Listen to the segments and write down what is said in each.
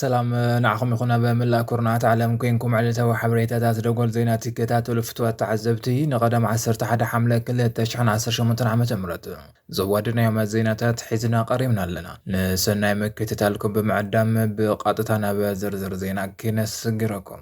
سلام نعخم يخونا بملا كورنات عالم كوينكم على توا حبريتات دقول زينات كتات ولفتوات تعذبتي نقدم عسر تحت حملة كل تشحن عسر شمتن عمة مرت زوادنا يوم الزينات حيزنا قريبنا لنا نسنا مكة تتالكم بمعدم بقاطتنا بزرزر زينا كنس قركم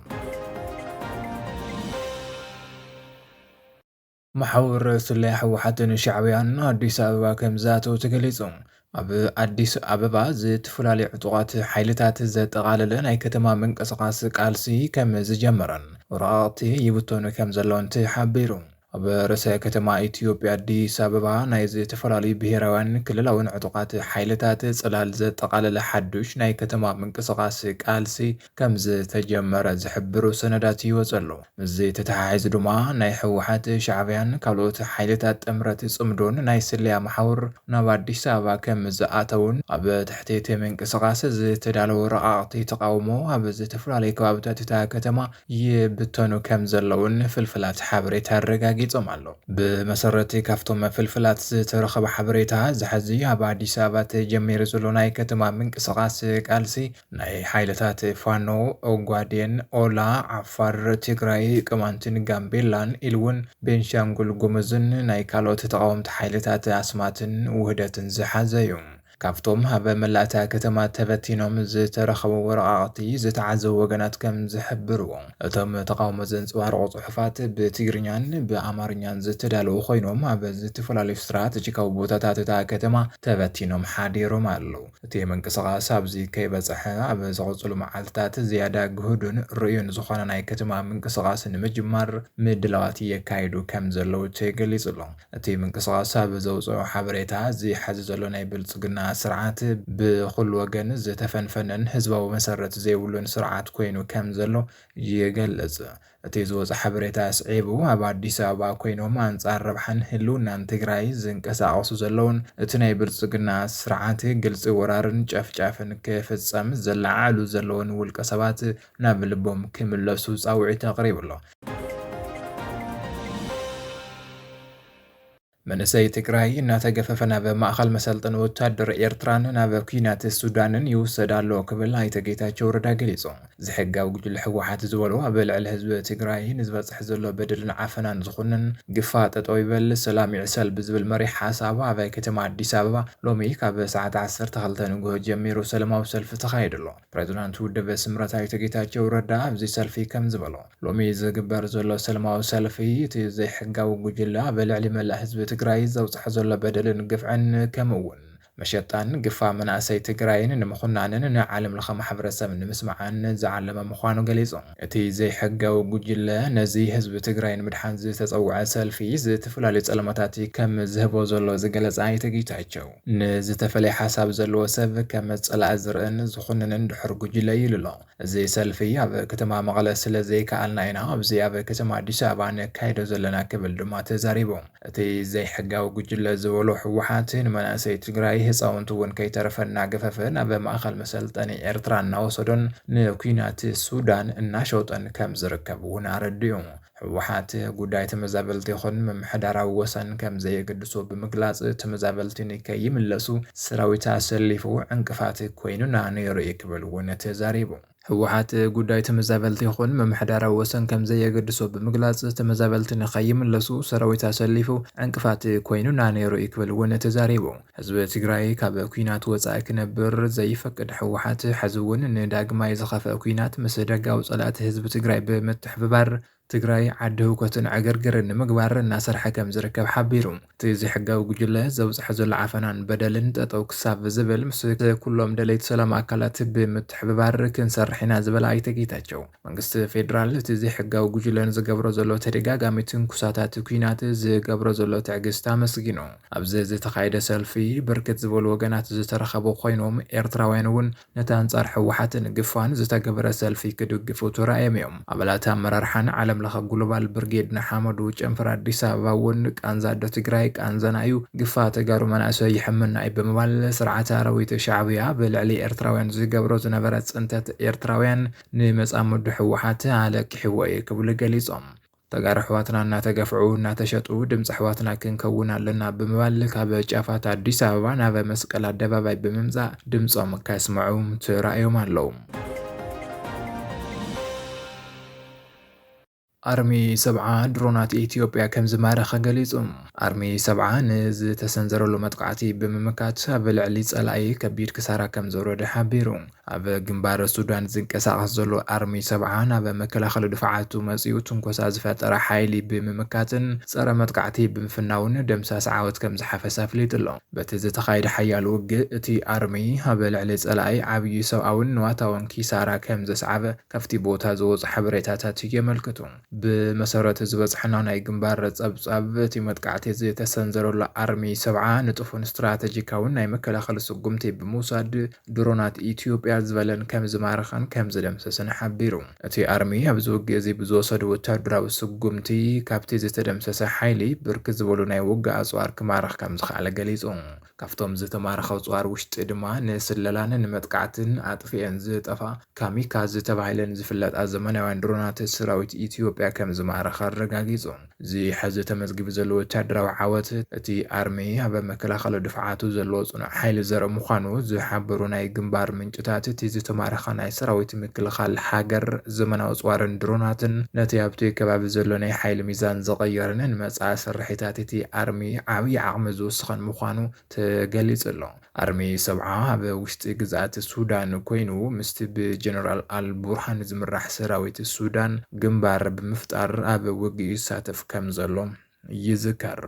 محور سلاح وحتى شعبيان أديس أبابا كم ذاته تقليصهم أب أديس أبابا زيت فلالي عطوات حيلتات زيت غاللن أي كتما من قصقاس قالسي كم زجمرن وراتي يبطون كم زلون تحبيرون أب رسا كتما إثيوبيا أديس أبابا نايز تفلالي بهيروان كللاون عطوات حيلتات صلال زيت غالل حدوش ناي كتما من قصقاس قالسي كم زيت تجمر زحبرو سنداتي وزلو زيت تتحايز دوما ناي حوحات شعبيان كالوت حيلتات أمرت صمدون ناي سليا محور نبادي سابا كم زآتون أب تحتيت من قصقاس زيت دالو رقاقتي تقاومو أب زيت فلالي كوابتات تا كتما يبتونو كم زلون فلفلات حبريت هرقاقيتهم علو بمسرتي كافتم فلفلات زيت رخب حبريتها زحزي أب عدي سابا تجمير زلو ناي كتما من قصقاس قالسي ناي حيلتات فانو أو غادين أولا عفار تيغراي كمانتين غامبيلان إلون بنشانغول غومزن ناي كالوت تقاومت حيلتات أسماتن وهدتن زحازيوم كافتم هبا ملاتا كتما تبتينوم زترخبو ورقاقتي زتعزو وغنات كم زحبرو اتم تقاوم زنصوار صحفات بتيغرينيان بأمارينيان زتدالو خوينوم هبا زتفلالي استراتيجيكاو بوتاتات تا كتما تبتينوم حاديرو مالو تي منقصقاس ابزي كيبصح اب زغصلو معالتات زياده جهودن ريون زخوانا ناي كتما منقصقاس نمجمر مدلواتي يكايدو كم زلو تيغليصلو تي منقصقاس اب زوصو حبريتا زي حززلو ناي بلصقنا سرعات بكل وجن زتفنفنن حزبو مسرت زيولن سرعات كوينو كم زلو يغلص تيزوز حبريتا سعيبو اب አዲስ አበባ ኮይኖም አንጻር ረብሐን ህልውናን ትግራይ ዝንቀሳቀሱ ዘለውን እቲ ናይ ብልጽግና ስርዓት ግልጽ ወራርን ጨፍጫፍን ከፈጸም ዘለዓሉ ዘለውን ውልቀ ሰባት ናብ ልቦም ክምለሱ ጻውዒት አቅሪብሎ منسي تግራይ እናተገፈፈና በማእከል መሰልጠን ወታደር ኤርትራን ናብ ኩናት ሱዳንን ይወሰዳሉ ክብል አይተጌታቸው ረዳ ገሊጾ ዝሕጋው ጉጅለ ሕወሓት ዝበሉ ኣብ ልዕሊ ህዝቢ ትግራይ ንዝበጽሕ ዘሎ በደልን ዓፈናን ዝኹንን ግፋ ጠጠው ይበል ሰላም ይዕሰል ብዝብል መሪሕ ሓሳብ ኣብ ከተማ አዲስ አበባ ሎሚ ካብ ሰዓት 12 ንግሆ ጀሚሩ ሰላማዊ ሰልፊ ተኻይድሎ ፕሬዝዳንት ውድበ ስምረት አይተጌታቸው ረዳ ኣብዚ ሰልፊ ከም ዝበሎ ሎሚ ዝግበር ዘሎ ሰላማዊ ሰልፊ እቲ ዘይሕጋው ጉጅለ ኣብ ልዕሊ መላእ ህዝቢ ትግራይ ዘውጽሕ ዘሎ በደልን ግፍዕን ከምውን መሸጣን ግፋ መናእሰይ ትግራይን ንምኹናንን ንዓለም ለኸ ማሕበረሰብ ንምስማዓን ዝዓለመ ምዃኑ ገሊጹ እቲ ዘይሕጋዊ ጉጅለ ነዚ ህዝቢ ትግራይን ምድሓን ዝተጸውዐ ሰልፊ ዝተፈላለዩ ጸለመታት ከም ዝህቦ ዘሎ ዝገለጸ አይተጌታቸው ንዝተፈለየ ሓሳብ ዘለዎ ሰብ ከም ጸላእ ዝርእን ዝኹንንን ድሕር ጉጅለ ይልሎ እዚ ሰልፊ ኣብ ከተማ መቐለ ስለ ዘይከኣልና ኢና ኣብዚ ኣብ ከተማ አዲስ አበባ ነካይዶ ዘለና ክብል ድማ ተዛሪቦም እቲ ዘይሕጋዊ ጉጅለ ዝበሎ ሕወሓት ንመናእሰይ ትግራይ ህፃውንቱ ውን ከይተረፈና ገፈፈን ኣብ ማእከል መሰልጠኒ ኤርትራ እናወሰዶን ንኩናት ሱዳን እናሸውጠን ከም ዝርከብ ውን አረድዩ ሕወሓት ጉዳይ ተመዛበልቲ ይኹን ምምሕዳራዊ ወሰን ከም ዘየገድሶ ብምግላጽ ተመዛበልቲ ንከይምለሱ ሰራዊት አሰሊፉ ዕንቅፋት ኮይኑና ነይሩ ክብል ውን ተዛሪቡ ሕወሓት ጉዳይ ተመዛበልቲ ይኹን ምምሕዳራዊ ወሰን ከም ዘየገድሶ ብምግላጽ ተመዛበልቲ ንከይምለሱ ሰራዊት አሰሊፉ ዕንቅፋት ኮይኑና ነይሩ ክብል ውን ተዛሪቡ ህዝቢ ትግራይ ካብ ኩናት ወጻኢ ክነብር ዘይፈቅድ ሕወሓት ሕዝውን ንዳግማይ ዝኸፈ ኩናት ምስ ደጋው ጸላእቲ ህዝቢ ትግራይ ብምትሕብባር ትግራይ ዓዲ ህውከትን ዕግርግርን ንምግባር እናሰርሐ ከም ዝርከብ ሓቢሩ እቲ ዝሕጋዊ ጉጅለ ዘውጽሕ ዘሎ ዓፈናን በደልን ጠጠው ክሳብ ዝብል ምስ ኩሎም ደለይቲ ሰላም አካላት ብምትሕብባር ክንሰርሕ ኢና ዝበለ አይተጌታቸው መንግስቲ ፌደራል እቲ ዝሕጋዊ ጉጅለን ዝገብሮ ዘሎ ተደጋጋሚ ትንኩሳታት ኩናት ዝገብሮ ዘሎ ትዕግስቲ አመስጊኑ ኣብዚ ዝተኻየደ ሰልፊ ብርክት ዝበሉ ወገናት ዝተረኸቡ ኮይኖም ኤርትራውያን ውን ነቲ አንጻር ሕወሓትን ግፋን ዝተገበረ ሰልፊ ክድግፉ ተራእዮም እዮም ኣባላት አመራርሓን ዓለም ለኸ ግሎባል ብርጌድ ንሓመዱ ጨንፈር አዲስ አበባ ውን ቃንዛዶ ትግራይ ቃንዘናዩ ግፋ ተጋሩ መናእሰይ ይሕምና ብምባል ስርዓት አራዊት ሻዕብያ ብልዕሊ ኤርትራውያን ዝገብሮ ዝነበረ ጽንተት ኤርትራውያን ንመጻምዱ ሕወሓት አለቂሕዎ ክብሉ ገሊጾም ተጋሩ ሕዋትና እናተገፍዑ እናተሸጡ ድምጽ ሕዋትና ክንከውን ኣለና ብምባል ካብ ጫፋት አዲስ አበባ ናብ መስቀል አደባባይ ብምምጻእ ድምጾም ከስምዑ ተራእዮም ኣለዉ ኣርሚ 70 ድሮናት ኢትዮጵያ ከም ዝማረኸ ገሊጹ። ኣርሚ 70 ንዝተሰንዘረሉ መጥቃዕቲ ብምምካት ኣብ ልዕሊ ጸላኢ ከቢድ ክሳራ ከም ዘውረደ ሓቢሩ። ኣብ ግንባር ሱዳን ዝንቀሳቐስ ዘሎ ኣርሚ 70 ናብ መከላኸሊ ድፍዓቱ መጺኡ ትንኮሳ ዝፈጠረ ሓይሊ ብምምካትን ጸረ መጥቃዕቲ ብምፍናውን ደምሳስ ዓወት ከም ዝሓፈሰ ኣፍሊጡ ኣሎ። በቲ ዝተኻየደ ሓያል ውግእ እቲ ኣርሚ ኣብ ልዕሊ ጸላኢ ዓብዪ ሰብኣውን ንዋታውን ኪሳራ ከም ዘስዓበ ካብቲ ቦታ ዝወፁ ሓበሬታታት የመልክቱ። ብመሰረት ዝበፅሐና ናይ ግንባር ጸብጻብ እቲ መጥቃዕቲ ዝተሰንዘረሉ ኣርሚ 70 ንጡፍን ስትራቴጂካውን ናይ መከላኸሊ ስጉምቲ ብምውሳድ ድሮናት ኢትዮጵያ ዝበለን ከም ዝማረኸን ከም ዝደምሰሰን ሓቢሩ። እቲ ኣርሚ ኣብዚ ውግእ እዚ ብዝወሰዱ ወታደራዊ ስጉምቲ ካብቲ ዝተደምሰሰ ሓይሊ ብርክት ዝበሉ ናይ ውግእ ኣጽዋር ክማረኽ ከም ዝኽኣለ ገሊጹ። ካብቶም ዝተማረኸ ኣጽዋር ውሽጢ ድማ ንስለላን ንመጥቃዕትን ኣጥፊአን ዝጠፋ ካሚካዝ ተባሂለን ዝፍለጣ ዘመናውያን ድሮናት ሰራዊት ኢትዮጵያ ከም ዝማረኸ ኣረጋጊጹ። እዚ ሕዚ ተመዝጊቡ ዘሎ ወታደራዊ ዓወት እቲ ኣርሚ ኣብ መከላኸሊ ድፍዓቱ ዘለዎ ጽኑዕ ሓይሊ ዘርኢ ምዃኑ ዝሓበሩ ናይ ግንባር ምንጭታት እቲ ዝተማረኸ ናይ ሰራዊት ምክልኻል ሃገር ዘመናዊ ኣጽዋርን ድሮናትን ነቲ ኣብቲ ከባቢ ዘሎ ናይ ሓይሊ ሚዛን ዘቐየረን ንመጻኢ ስርሒታት እቲ ኣርሚ ዓብዪ ዓቕሚ ዝውስኸን ምዃኑ ተገሊጹ ኣሎ። ኣርሚ 70 ኣብ ውሽጢ ግዛኣት ሱዳን ኮይኑ ምስቲ ብጀነራል አልቡርሃን ዝምራሕ ሰራዊት ሱዳን ግንባር ብምፍጣር ኣብ ውግእ ይሳተፍ ከም ዘሎ ይዝከር።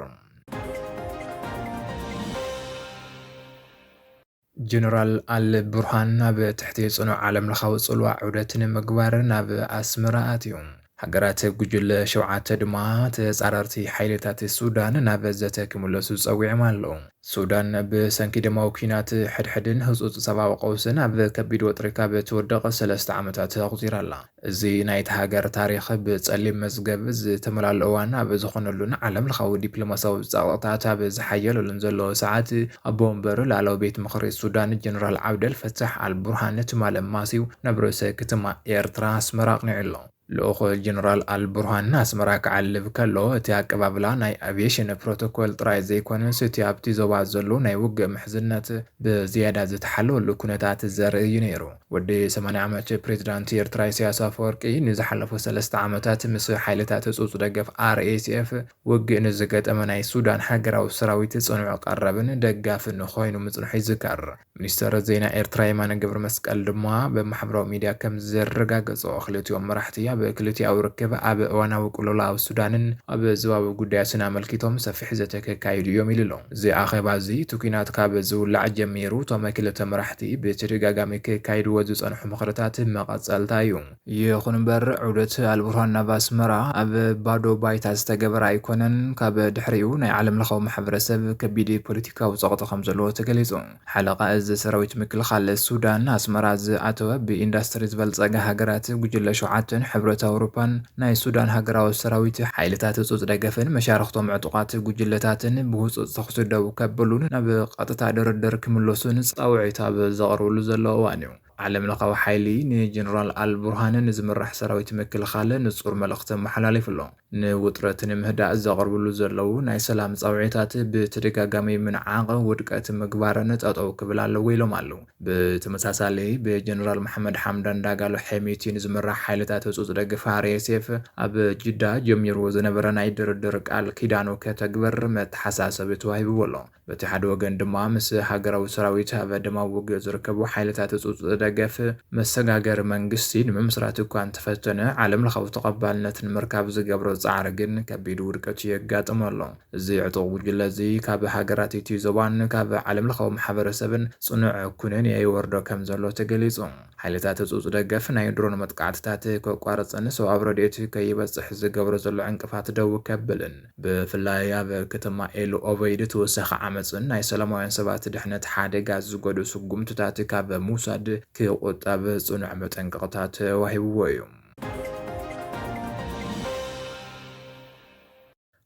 ጀነራል አልቡርሃን ኣብ ትሕቲ ጽኑዕ ዓለም ለኻዊ ጽልዋ ዑደት ንምግባር ናብ ኣስመራ ኣትዩ። ሃገራት ጉጅለ 7 ድማ ተጻረርቲ ሓይልታት ሱዳን ናብ ዘተ ክምለሱ ጸዊዖም ኣለዉ። ሱዳን ብሰንኪ ደማዊ ኩናት ሕድሕድን ህጹጽ ሰብኣዊ ቀውስን ኣብ ከቢድ ወጥሪ ካብ እትወደቐ 3 ዓመታት ኣቑፂራ ኣላ። እዚ ናይቲ ሃገር ታሪኽ ብጸሊም መዝገብ ዝተመላልኦ እዋን ኣብ ዝኾነሉን ዓለም ለኻዊ ዲፕሎማስያዊ ጸቕጥታት ኣብ ዝሓየለሉን ዘለዎ ሰዓት ኣቦ ወንበር ላዕለዋይ ቤት ምኽሪ ሱዳን ጀነራል ዓብደል ፈታሕ አልቡርሃን ትማል ኣማሲው ናብ ርእሰ ከተማ ኤርትራ ኣስመራ ኣቕኒዑ ኣሎ። ልኡኽ ጀነራል አልቡርሃን ኣስመራ ክዓልብ ከሎ እቲ ኣቀባብላ ናይ ኣቪዬሽን ፕሮቶኮል ጥራይ ዘይኮነስ እቲ ኣብቲ ዞባ ዘሎ ናይ ውግእ ምሕዝነት ብዝያዳ ዝተሓለወሉ ኩነታት ዘርኢ እዩ ነይሩ። ወዲ 80 ዓመት ፕሬዚዳንት ኤርትራ ኢሳያስ ኣፈወርቂ ንዝሓለፉ 3 ዓመታት ምስ ሓይልታት ህጹጽ ደገፍ RSF ውግእ ንዝገጠመ ናይ ሱዳን ሃገራዊ ሰራዊት ጽኑዕ ቀረብን ደጋፍን ኮይኑ ምጽንሑ ይዝከር። ሚኒስተር ዜና ኤርትራ የማነ ገብረ መስቀል ድማ ብማሕበራዊ ሚድያ ከም ዘረጋገጾ ክልቲኦም መራሕቲ ኣብ ክልቲኣዊ ርክብ ኣብ እዋናዊ ቁልውላ ኣብ ሱዳንን ኣብ ዞባዊ ጉዳያትን ኣመልኪቶም ሰፊሕ ዘተ ከካይዱ እዮም ኢሉ ኣሎ። እዚ ኣኼባ እዚ እቲ ኩናት ካብ ዝውላዕ ጀሚሩ እቶም ክልተ መራሕቲ ብተደጋጋሚ ከካይድዎ ዝጸንሑ ምኽርታት መቐጸልታ እዩ። ይኹን እምበር ዑደት አልቡርሃን ናብ ኣስመራ ኣብ ባዶ ባይታ ዝተገበረ ኣይኮነን። ካብ ድሕሪኡ ናይ ዓለም ለኻዊ ማሕበረሰብ ከቢድ ፖለቲካዊ ጸቕጢ ከም ዘለዎ ተገሊጹ። ሓለቓ እዚ ሰራዊት ምክልኻል ሱዳን ኣስመራ ዝኣተወ ብኢንዱስትሪ ዝበልጸገ ሃገራት ጉጅለ 7 ሕብረት ኣውሮፓን ናይ ሱዳን ሃገራዊ ሰራዊት ሓይልታት ህጹጽ ደገፍን መሻርክቶም ዕጡቓት ጉጅለታትን ብህጹጽ ተኽሲ ደው ከብሉን ናብ ቀጥታ ድርድር ክምለሱን ጻውዒት ኣብ ዘቕርብሉ ዘለዎ እዋን እዩ። ዓለም ለኻዊ ሓይሊ ንጀነራል አልቡርሃንን ዝምራሕ ሰራዊት ምክልኻል ንጹር መልእኽቲ መሓላሊፉ ኣሎ። ንውጥረት ንምህዳእ ዘቕርብሉ ዘለዉ ናይ ሰላም ጻውዒታት ብተደጋጋሚ ምንዓቕ ውድቀት ምግባርን ጠጠው ክብል ኣለዎ ኢሎም ኣለዉ። ብተመሳሳሊ ብጀነራል መሐመድ ሓምዳን ዳጋሎ ሐሚቲን ዝምራሕ ሓይልታት ህጹጽ ደገፍ RSF ኣብ ጅዳ ጀሚሩ ዝነበረ ናይ ድርድር ቃል ኪዳኑ ከተግበር መተሓሳሰቢ ተዋሂብዎ ኣሎ። በቲ ሓደ ወገን ድማ ምስ ሃገራዊ ሰራዊት ኣብ ደማዊ ውግእ ዝርከቡ ሓይልታት ህጹጽ ደገፍ መሰጋገር መንግስቲ ንምምስራት እኳ እንተፈተነ ዓለም ለኻዊ ተቐባልነት ንምርካብ ዝገብሮ ጻዕሪ ግን ከቢድ ውድቀት የጋጥሞ ኣሎ። እዚ ዕጡቕ ጉጅለ እዚ ካብ ሃገራት እቲ ዞባን ካብ ዓለም ለኻዊ ማሕበረሰብን ጽኑዕ ኩነንያ ይወርዶ ከም ዘሎ ተገሊጹ። ሓይልታት ህጹጽ ደገፍ ናይ ድሮን መጥቃዕትታት ከቋርጽን ሰብኣዊ ረድኤት ከይበጽሕ ዝገብሮ ዘሎ ዕንቅፋት ደው ከብልን ብፍላይ ኣብ ከተማ ኤል ኦበይድ ተወሳኺ ዓመፅን ናይ ሰላማውያን ሰባት ድሕነት ሓደጋ ዝጎድኡ ስጉምትታት ካብ ምውሳድ ክቁጠብ ጽኑዕ መጠንቀቕታት ተዋሂብዎ እዩ።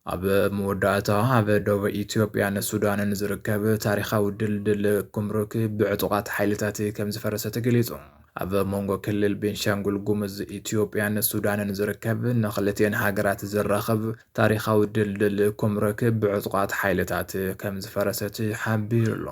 ኣብ መወዳእታ ኣብ ደቡብ ኢትዮጵያን ሱዳንን ዝርከብ ታሪኻዊ ድልድል ኩምሩክ ብዕጡቓት ሓይልታት ከም ዝፈረሰ ተገሊጹ። ኣብ መንጎ ክልል ቤንሻንጉል ጉሙዝ ኢትዮጵያን ሱዳንን ዝርከብ ንኽልቲአን ሃገራት ዝራኸብ ታሪኻዊ ድልድል ኩምሩክ ብዕጡቓት ሓይልታት ከም ዝፈረሰት ሓቢሩ ኣሎ።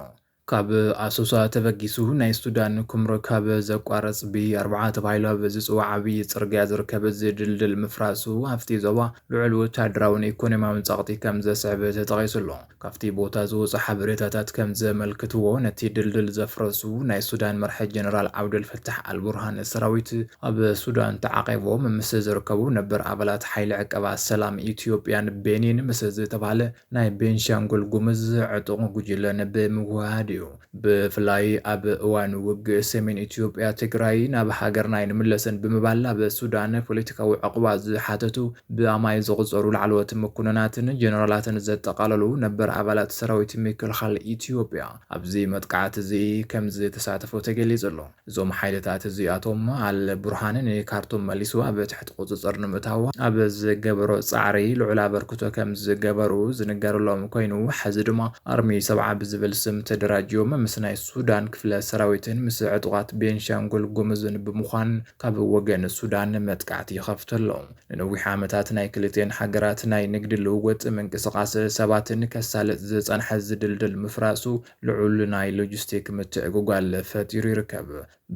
ካብ ኣሶሳ ተበጊሱ ናይ ሱዳን ኩምሩካብ ዘቋረጽ ብ4 ተባሂሉ ኣብ ዝጽዋዕ ዓብዪ ጽርግያ ዝርከብ ድልድል ምፍራሱ ኣብቲ ዞባ ልዑል ወተሃደራውን ኢኮኖምያውን ጸቕጢ ከም ዘስዕብ ተጠቒሱ ኣሎ። ካብቲ ቦታ ዝወጹ ሓበሬታታት ከም ዘመልክትዎ ነቲ ድልድል ዘፍረሱ ናይ ሱዳን መራሒ ጀነራል ዓብደልፈታሕ አልቡርሃን ሰራዊት ኣብ ሱዳን ተዓቒቦም ምስ ዝርከቡ ነበር ኣባላት ሓይሊ ዕቀባ ሰላም ኢትዮጵያን ቤኒን ምስ ዝተባህለ ናይ ቤንሻንጉል ጉሙዝ ዕጡቕ ጉጅለን ብምውህሃድ እዩ። ብፍላይ ኣብ እዋን ውግእ ሰሜን ኢትዮጵያ ትግራይ ናብ ሃገርና ይንምለስን ብምባል ኣብ ሱዳን ፖለቲካዊ ዕቁባ ዝሓተቱ ብኣማይ ዝቑጸሩ ላዕለዎት መኮንናትን ጀነራላትን ዘጠቓለሉ ነበር ኣባላት ሰራዊት ምክልኻል ኢትዮጵያ ኣብዚ መጥቃዕቲ እዚ ከም ዝተሳተፉ ተገሊጹ ኣሎ። እዞም ሓይልታት እዚኣቶም አልቡርሃን ንካርቱም መሊሱ ኣብ ትሕቲ ቁፅፅር ንምእታው ኣብ ዝገበሮ ጻዕሪ ልዑል ኣበርክቶ ከም ዝገበሩ ዝንገረሎም ኮይኑ ሕዚ ድማ ኣርሚ 70 ብዝብል ስም ተደራጅዮም ምስ ናይ ሱዳን ክፍለ ሰራዊትን ምስ ዕጡቓት ቤንሻንጉል ጉሙዝን ብምዃን ካብ ወገን ሱዳን መጥቃዕቲ ይኸፍተሎም። ንነዊሕ ዓመታት ናይ ክልቴን ሃገራት ናይ ንግዲ ልውውጥ ምንቅስቓስ ሰባትን ከሳልጥ ዝጸንሐ ዝድልድል ምፍራሱ ልዑል ናይ ሎጂስቲክ ምትዕግጓል ፈጢሩ ይርከብ።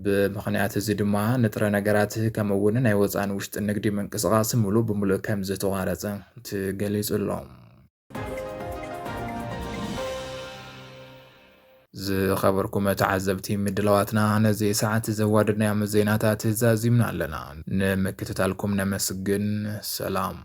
ብምኽንያት እዚ ድማ ንጥረ ነገራት ከምኡውን ናይ ወፃን ውሽጢ ንግዲ ምንቅስቓስ ሙሉእ ብምሉእ ከም ዝተቋረጸ ተገሊጹሎም። ዝኸበርኩም ተዓዘብቲ ምድለዋትና ነዚ ሰዓት ዘዋደድናዮም ዜናታት ዛዚምና ኣለና። ንምክትታልኩም ነመስግን። ሰላም